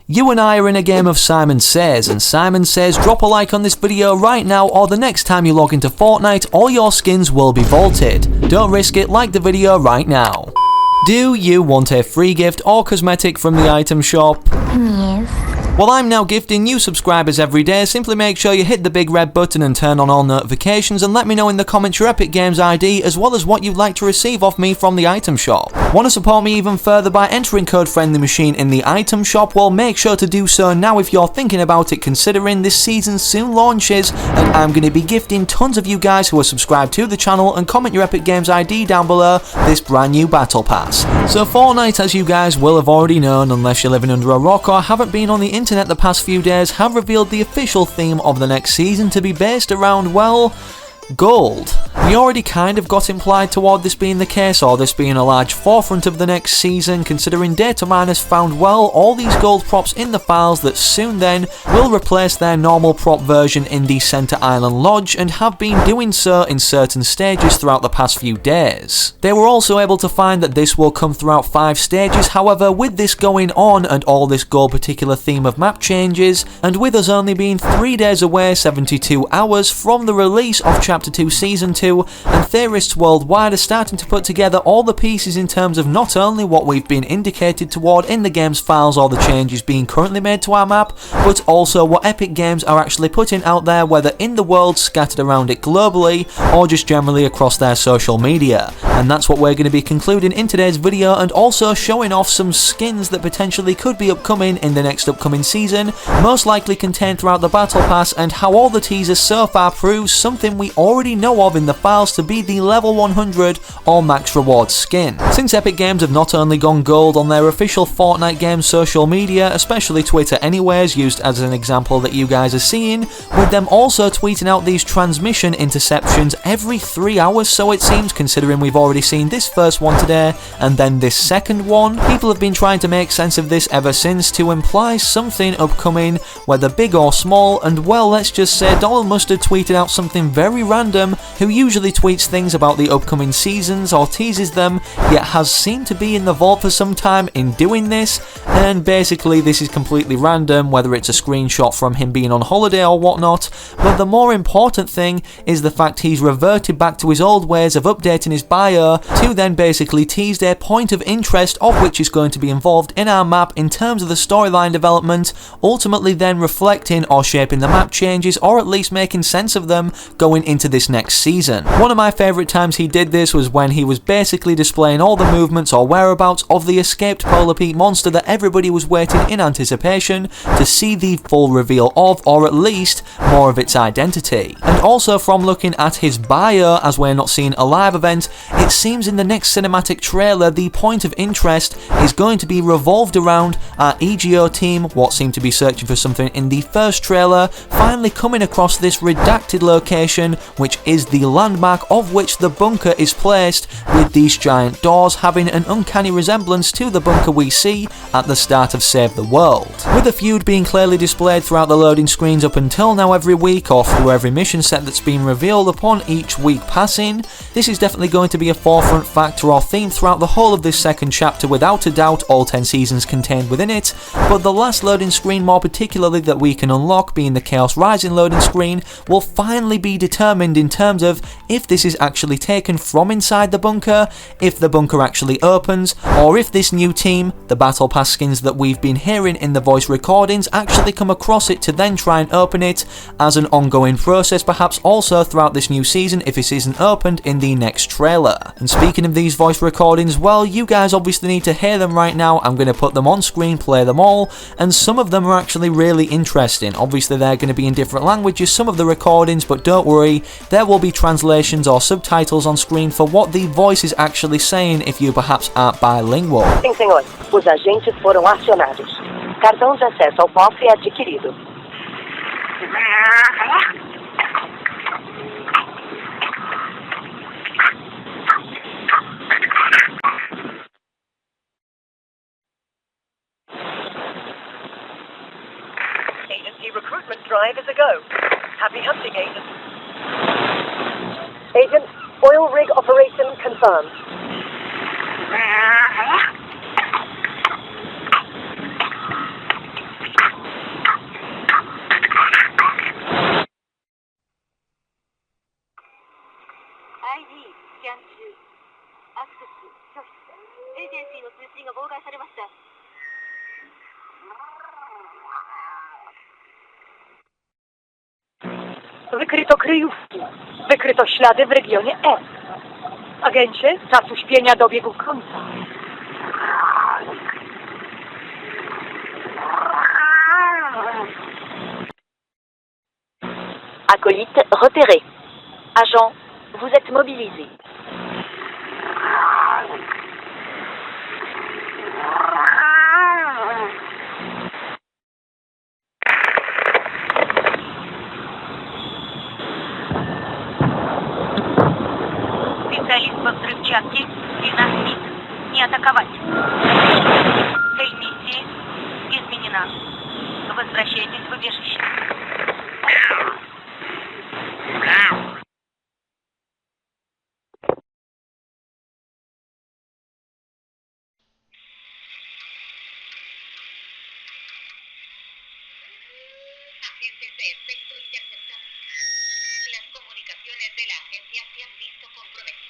You and I are in a game of Simon Says, and Simon says drop a like on this video right now, or the next time you log into Fortnite, all your skins will be vaulted. Don't risk it, like the video right now. Do you want a free gift or cosmetic from the item shop? Yes. Well, I'm now gifting new subscribers every day. Simply make sure you hit the big red button and turn on all notifications, and let me know in the comments your Epic Games ID as well as what you'd like to receive off me from the item shop. Want to support me even further by entering code FRIENDLYMACHINE in the item shop? Well, make sure to do so now if you're thinking about it, considering this season soon launches and I'm going to be gifting tons of you guys who are subscribed to the channel and comment your Epic Games ID down below this brand new battle pass. So Fortnite, as you guys will have already known unless you're living under a rock or haven't been on the internet the past few days, have revealed the official theme of the next season to be based around, well, gold. We already kind of got implied toward this being the case, or this being a large forefront of the next season, considering data miners found, well, all these gold props in the files that soon then will replace their normal prop version in the Center Island Lodge, and have been doing so in certain stages throughout the past few days. They were also able to find that this will come throughout 5 stages. However, with this going on and all this gold particular theme of map changes, and with us only being 3 days away, 72 hours from the release of Chapter 2 Season 2, and theorists worldwide are starting to put together all the pieces in terms of not only what we've been indicated toward in the game's files or the changes being currently made to our map, but also what Epic Games are actually putting out there, whether in the world, scattered around it globally, or just generally across their social media. And that's what we're going to be concluding in today's video, and also showing off some skins that potentially could be upcoming in the next upcoming season, most likely contained throughout the battle pass, and how all the teasers so far prove something we already know of in the files to be the level 100 or max reward skin. Since Epic Games have not only gone gold on their official Fortnite game social media, especially Twitter anyways, used as an example that you guys are seeing, with them also tweeting out these transmission interceptions every 3 hours, so it seems, considering we've already seen this first one today and then this second one. People have been trying to make sense of this ever since to imply something upcoming, whether big or small, and well, let's just say Donald Mustard tweeted out something very random, who usually tweets things about the upcoming seasons or teases them, yet has seemed to be in the vault for some time in doing this, and basically this is completely random, whether it's a screenshot from him being on holiday or whatnot, but the more important thing is the fact he's reverted back to his old ways of updating his bio to then basically tease their point of interest, of which is going to be involved in our map in terms of the storyline development, ultimately then reflecting or shaping the map changes, or at least making sense of them going into this next season. One of my favourite times he did this was when he was basically displaying all the movements or whereabouts of the escaped Polar Peak monster that everybody was waiting in anticipation to see the full reveal of, or at least more of its identity. And also from looking at his bio, as we're not seeing a live event, it seems in the next cinematic trailer the point of interest is going to be revolved around our EGO team, what seemed to be searching for something in the first trailer, finally coming across this redacted location, which is the landmark of which the bunker is placed, with these giant doors having an uncanny resemblance to the bunker we see at the start of Save the World. With the feud being clearly displayed throughout the loading screens up until now every week, or through every mission set that's been revealed upon each week passing, this is definitely going to be a forefront factor or theme throughout the whole of this second chapter, without a doubt, all 10 seasons contained within it, but the last loading screen more particularly that we can unlock, being the Chaos Rising loading screen, will finally be determined in terms of if this is actually taken from inside the bunker, if the bunker actually opens, or if this new team, the Battle Pass skins that we've been hearing in the voice recordings, actually come across it to then try and open it as an ongoing process, perhaps also throughout this new season if it isn't opened in the next trailer. And speaking of these voice recordings, well, you guys obviously need to hear them right now. I'm going to put them on screen, play them all, and some of them are actually really interesting. Obviously they're going to be in different languages, some of the recordings, but don't worry, there will be translations or subtitles on screen for what the voice is actually saying if you perhaps aren't bilingual. Sim, senhor. Os agentes foram acionados. Cartão de acesso ao cofre adquirido. Agency recruitment drive is a go. Happy hunting, agent. Agent, oil rig operation confirmed. Wykryto kryjówki. Wykryto ślady w regionie F. Agencie, czas uśpienia dobiegł końca. Acolyte repéré. Agent, vous êtes mobilisé. Специалист по взрывчатке, Лина Смит. Не атаковать. Цель миссии изменена. Возвращайтесь в убежище. Agentes de efecto interceptado. Las comunicaciones de la agencia se han visto comprometidas.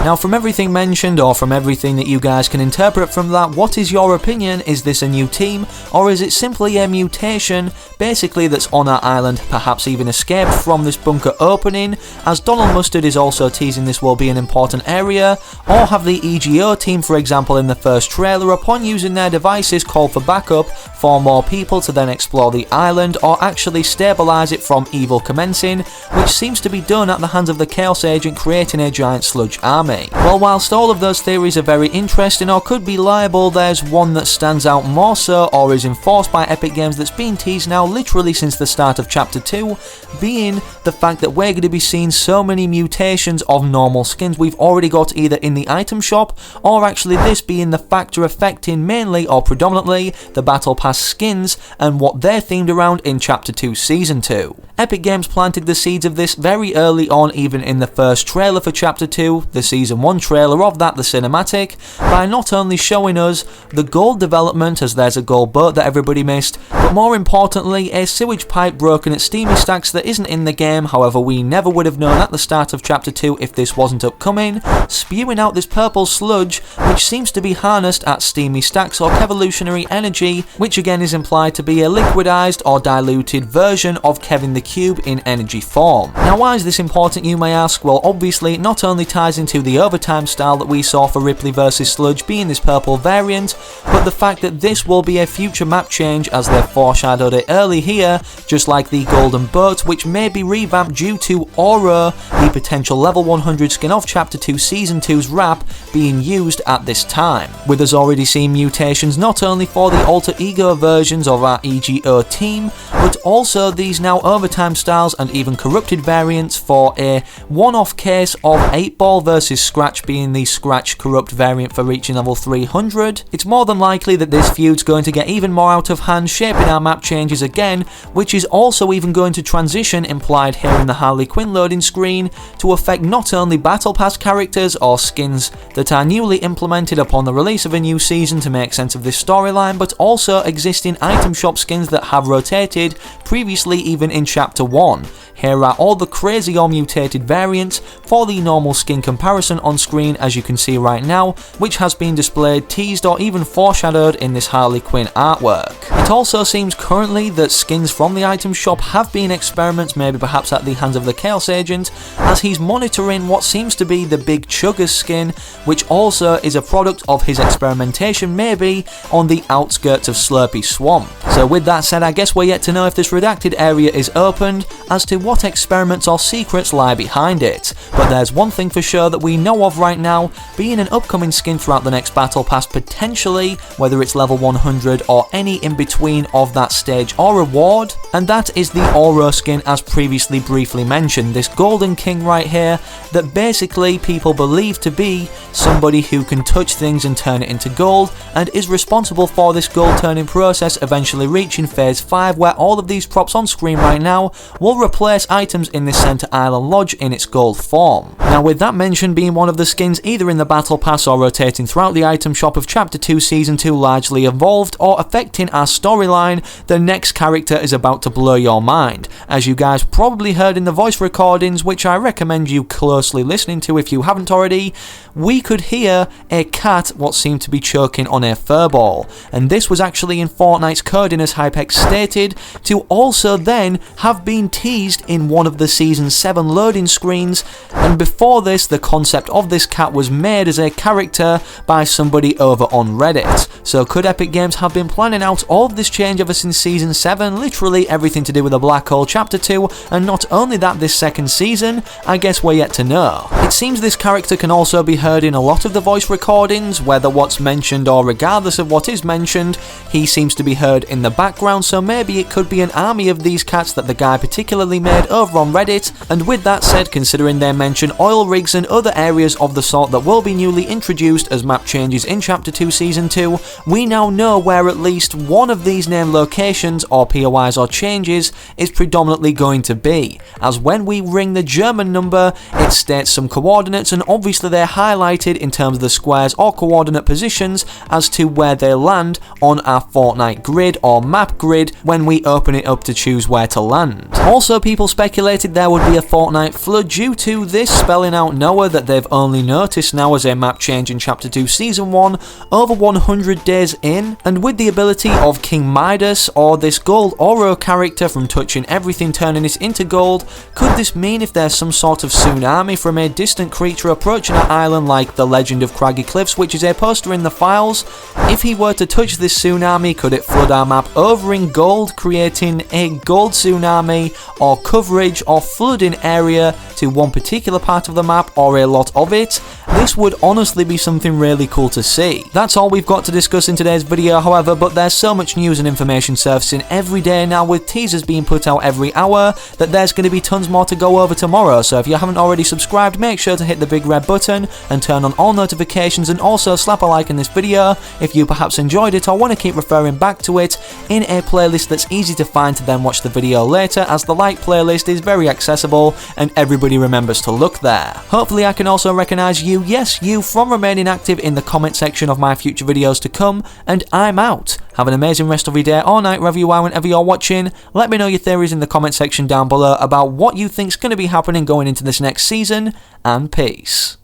Now, from everything mentioned, or from everything that you guys can interpret from that, what is your opinion? Is this a new team, or is it simply a mutation, basically, that's on our island, perhaps even escaped from this bunker opening, as Donald Mustard is also teasing this will be an important area, or have the EGO team, for example, in the first trailer, upon using their devices, called for backup for more people to then explore the island, or actually stabilise it from evil commencing, which seems to be done at the hands of the Chaos Agent creating a giant sludge army. Well, whilst all of those theories are very interesting or could be liable, there's one that stands out more so, or is enforced by Epic Games, that's been teased now literally since the start of Chapter 2, being the fact that we're going to be seeing so many mutations of normal skins we've already got either in the item shop, or actually this being the factor affecting mainly or predominantly the Battle Pass skins and what they're themed around in Chapter 2 Season 2. Epic Games planted the seeds of this very early on, even in the first trailer for Chapter 2, the Season 1 trailer of that, the cinematic, by not only showing us the gold development, as there's a gold boat that everybody missed, but more importantly a sewage pipe broken at Steamy Stacks that isn't in the game, however we never would have known at the start of Chapter 2 if this wasn't upcoming, spewing out this purple sludge which seems to be harnessed at Steamy Stacks or Kevolutionary Energy, which again is implied to be a liquidized or diluted version of Kevin the Cube in energy form. Now, why is this important, you may ask? Well, obviously it not only ties into the overtime style that we saw for Ripley vs Sludge being this purple variant, but the fact that this will be a future map change, as they've foreshadowed it early here, just like the Golden Boat, which may be revamped due to Aura, the potential level 100 skin of Chapter 2 Season 2's wrap, being used at this time. With us already seeing mutations not only for the alter ego versions of our EGO team, but also these now overtime styles and even corrupted variants for a one-off case of 8-Ball versus Scratch being the Scratch corrupt variant for reaching level 300, it's more than likely that this feud's going to get even more out of hand, shaping our map changes again, which is also even going to transition, implied here in the Harley Quinn loading screen, to affect not only Battle Pass characters or skins that are newly implemented upon the release of a new season to make sense of this storyline, but also existing item shop skins that have rotated previously even in Chapter 1. Here are all the crazy or mutated variants for the normal skin comparison on screen, as you can see right now, which has been displayed, teased or even foreshadowed in this Harley Quinn artwork. It also seems currently that skins from the item shop have been experiments, maybe perhaps at the hands of the Chaos Agent, as he's monitoring what seems to be the Big Chugger skin, which also is a product of his experimentation maybe on the outskirts of Slurpy Swamp. So with that said, I guess we're yet to know if this redacted area is opened, as to what experiments or secrets lie behind it. But there's one thing for sure that we know of right now, being an upcoming skin throughout the next Battle Pass potentially, whether it's level 100 or any in between of that stage or reward, and that is the Oro skin, as previously briefly mentioned, this Golden King right here that basically people believe to be somebody who can touch things and turn it into gold, and is responsible for this gold turning process eventually reaching phase 5, where all of these props on screen right now will replace place items in this Center Island Lodge in its gold form. Now with that mentioned, being one of the skins either in the Battle Pass or rotating throughout the item shop of Chapter 2 Season 2 largely involved or affecting our storyline, the next character is about to blow your mind. As you guys probably heard in the voice recordings, which I recommend you closely listening to if you haven't already, we could hear a cat what seemed to be choking on a furball, and this was actually in Fortnite's coding, as Hypex stated, to also then have been teased in one of the Season 7 loading screens, and before this the concept of this cat was made as a character by somebody over on Reddit. So could Epic Games have been planning out all of this change ever since Season 7, literally everything to do with the Black Hole Chapter 2, and not only that this second season? I guess we're yet to know. It seems this character can also be heard in a lot of the voice recordings, whether what's mentioned or regardless of what is mentioned, he seems to be heard in the background, so maybe it could be an army of these cats that the guy particularly made over on Reddit. And with that said, considering they mention oil rigs and other areas of the sort that will be newly introduced as map changes in Chapter 2 Season 2, we now know where at least one of these named locations or POIs or changes is predominantly going to be, as when we ring the German number it states some coordinates, and obviously they're highlighted in terms of the squares or coordinate positions as to where they land on our Fortnite grid or map grid when we open it up to choose where to land. Also, people speculated there would be a Fortnite flood due to this, spelling out Noah that they've only noticed now as a map change in Chapter 2 Season 1 over 100 days in, and with the ability of King Midas or this gold Oro character from touching everything turning it into gold, could this mean if there's some sort of tsunami from a distant creature approaching our island like the Legend of Craggy Cliffs, which is a poster in the files, if he were to touch this tsunami, could it flood our map over in gold, creating a gold tsunami or coverage or flooding area to one particular part of the map or a lot of it? This would honestly be something really cool to see. That's all we've got to discuss in today's video, however, but there's so much news and information surfacing every day now, with teasers being put out every hour, that there's going to be tons more to go over tomorrow. So if you haven't already subscribed, make sure to hit the big red button and turn on all notifications, and also slap a like in this video if you perhaps enjoyed it or want to keep referring back to it in a playlist that's easy to find to then watch the video later, as the like playlist is very accessible and everybody remembers to look there. Hopefully I can also recognise you, yes you, from remaining active in the comment section of my future videos to come, and I'm out. Have an amazing rest of your day or night wherever you are, whenever you're watching. Let me know your theories in the comment section down below about what you think's going to be happening going into this next season, and peace.